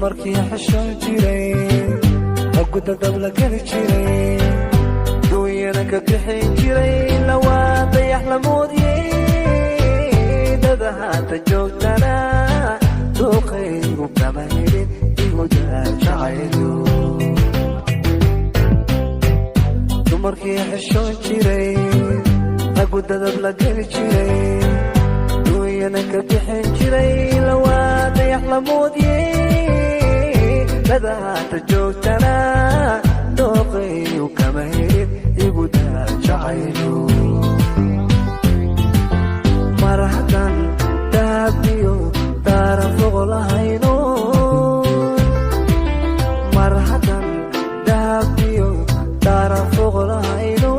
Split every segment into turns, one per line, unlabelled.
markii xashoon jiray hogda dabla gali jiray duuyana ka bixin jiray lawaa dayax la moodiyay dada haata joogtana dooqaygu kama helin igudaa jacaylo dumarkii xashoon jiray hogda dabla gali jiray duuyana ka bixin jiray lawaa dayax la moodiyay dada haata joogtana dooqaygu kama helin igudaa jacaylo mar haddaan daabiyo daaran fogo lahayno mar haddaan daabiyo daaran fogo lahayno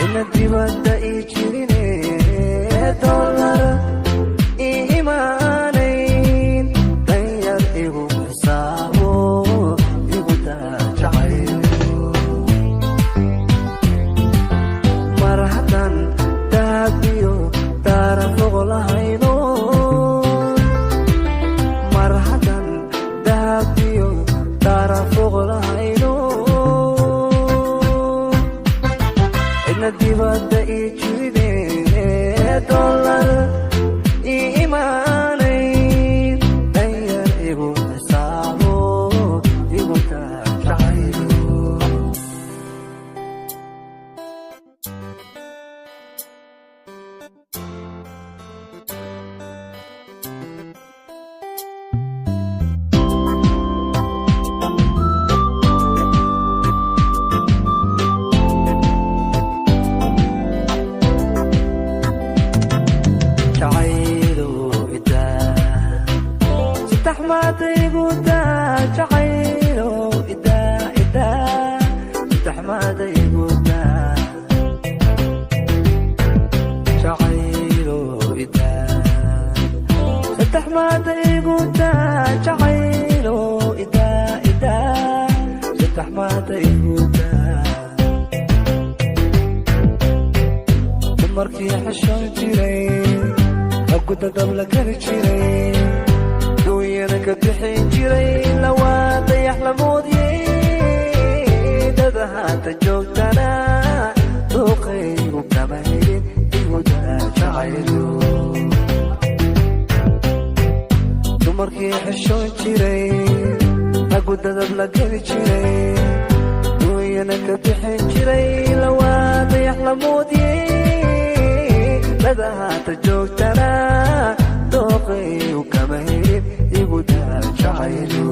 ina dibadda ii jirine dollar ii imaanayn danyar igu xisaabo igudaa jacaylo mar haddaan daabiyo daaran fogo lahayno mar haddaan daabiyo daaran fogo lahayno ina dibadda ii jirine dollar ii imaanayn danyar igu xisaabo igudaa jacaylo jacaylo idaa saddex maada igudaa jacaylo idaa saddex maada igudaa jacaylo idaa saddex maada igudaa jacaylo idaa saddex maada igudaa dumarkii xashoon jiray hogda dabla gali jiray duuyana ka bixin jiray lawaa dayax la moodiyay dada haata joogtana dooqaygu kama helin igudaa jacaylo dumarkii xashoon jiray hogda dabla gali jiray duuyana ka bixin jiray lawaa dayax la moodiyay dada haata joogtana dooqaygu kama helin igudaa jacaylo